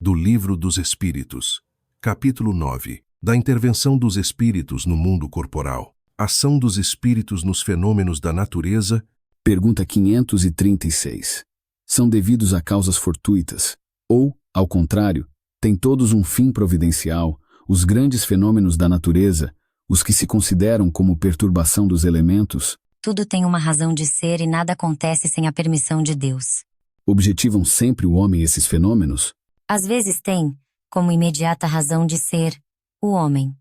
do Livro dos Espíritos. Capítulo 9. Da intervenção dos espíritos no mundo corporal. Ação dos espíritos nos fenômenos da natureza. Pergunta 536. São devidos a causas fortuitas? Ou, ao contrário, têm todos um fim providencial, os grandes fenômenos da natureza, os que se consideram como perturbação dos elementos? Tudo tem uma razão de ser e nada acontece sem a permissão de Deus. Objetivam sempre o homem esses fenômenos? Às vezes tem, como imediata razão de ser, o homem.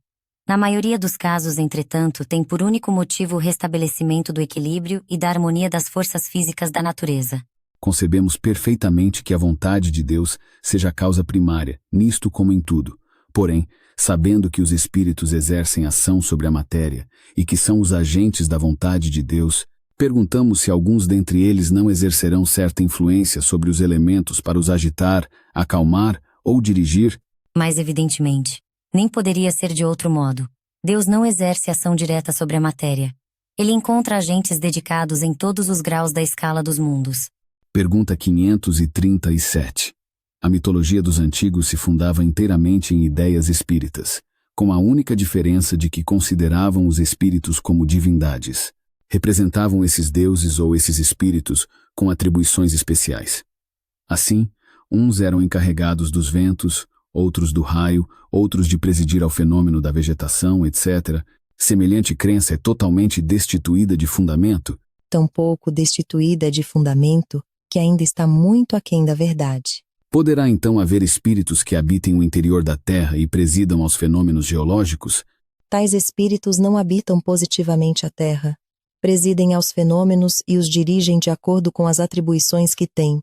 Na maioria dos casos, entretanto, tem por único motivo o restabelecimento do equilíbrio e da harmonia das forças físicas da natureza. Concebemos perfeitamente que a vontade de Deus seja a causa primária, nisto como em tudo. Porém, sabendo que os espíritos exercem ação sobre a matéria e que são os agentes da vontade de Deus, perguntamos se alguns dentre eles não exercerão certa influência sobre os elementos para os agitar, acalmar ou dirigir. Mas, evidentemente, nem poderia ser de outro modo. Deus não exerce ação direta sobre a matéria. Ele encontra agentes dedicados em todos os graus da escala dos mundos. Pergunta 537. A mitologia dos antigos se fundava inteiramente em ideias espíritas, com a única diferença de que consideravam os espíritos como divindades. Representavam esses deuses ou esses espíritos com atribuições especiais. Assim, uns eram encarregados dos ventos, outros do raio, outros de presidir ao fenômeno da vegetação, etc. Semelhante crença é totalmente destituída de fundamento. Tampouco destituída de fundamento, que ainda está muito aquém da verdade. Poderá então haver espíritos que habitem o interior da Terra e presidam aos fenômenos geológicos? Tais espíritos não habitam positivamente a Terra. Presidem aos fenômenos e os dirigem de acordo com as atribuições que têm.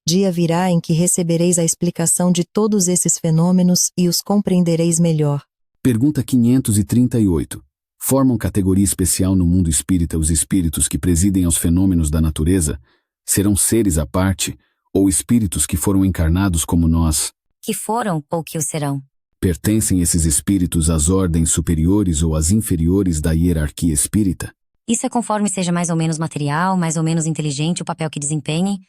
Dia virá em que recebereis a explicação de todos esses fenômenos e os compreendereis melhor. Pergunta 538. Formam categoria especial no mundo espírita os espíritos que presidem aos fenômenos da natureza? Serão seres à parte, ou espíritos que foram encarnados como nós? Que foram ou que o serão. Pertencem esses espíritos às ordens superiores ou às inferiores da hierarquia espírita? Isso é conforme seja mais ou menos material, mais ou menos inteligente o papel que desempenhem.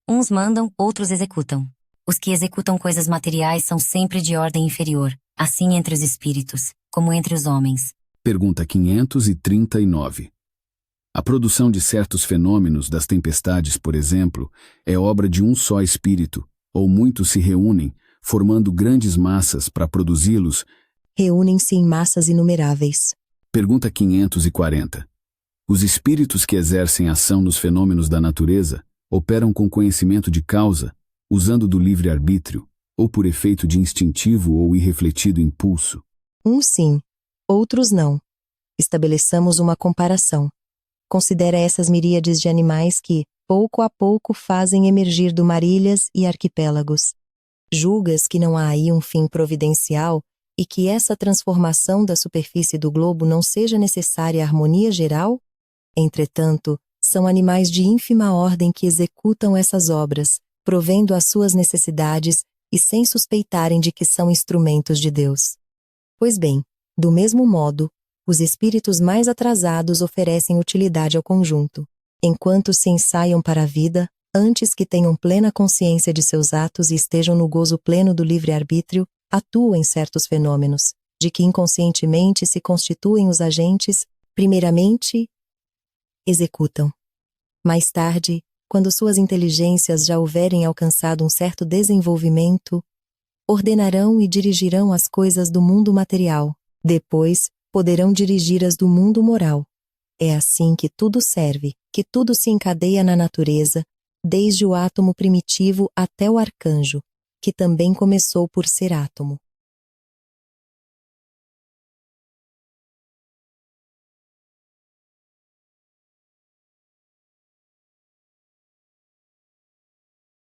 Uns mandam, outros executam. Os que executam coisas materiais são sempre de ordem inferior, assim entre os espíritos, como entre os homens. Pergunta 539. A produção de certos fenômenos das tempestades, por exemplo, é obra de um só espírito, ou muitos se reúnem, formando grandes massas para produzi-los? Reúnem-se em massas inumeráveis. Pergunta 540. Os espíritos que exercem ação nos fenômenos da natureza operam com conhecimento de causa, usando do livre-arbítrio, ou por efeito de instintivo ou irrefletido impulso? Uns sim, outros não. Estabeleçamos uma comparação. Considera essas miríades de animais que, pouco a pouco, fazem emergir do mar ilhas e arquipélagos. Julgas que não há aí um fim providencial e que essa transformação da superfície do globo não seja necessária à harmonia geral? Entretanto, são animais de ínfima ordem que executam essas obras, provendo às suas necessidades e sem suspeitarem de que são instrumentos de Deus. Pois bem, do mesmo modo, os espíritos mais atrasados oferecem utilidade ao conjunto, enquanto se ensaiam para a vida, antes que tenham plena consciência de seus atos e estejam no gozo pleno do livre-arbítrio, atuam em certos fenômenos, de que inconscientemente se constituem os agentes, primeiramente, executam. Mais tarde, quando suas inteligências já houverem alcançado um certo desenvolvimento, ordenarão e dirigirão as coisas do mundo material. Depois, poderão dirigir as do mundo moral. É assim que tudo serve, que tudo se encadeia na natureza, desde o átomo primitivo até o arcanjo, que também começou por ser átomo.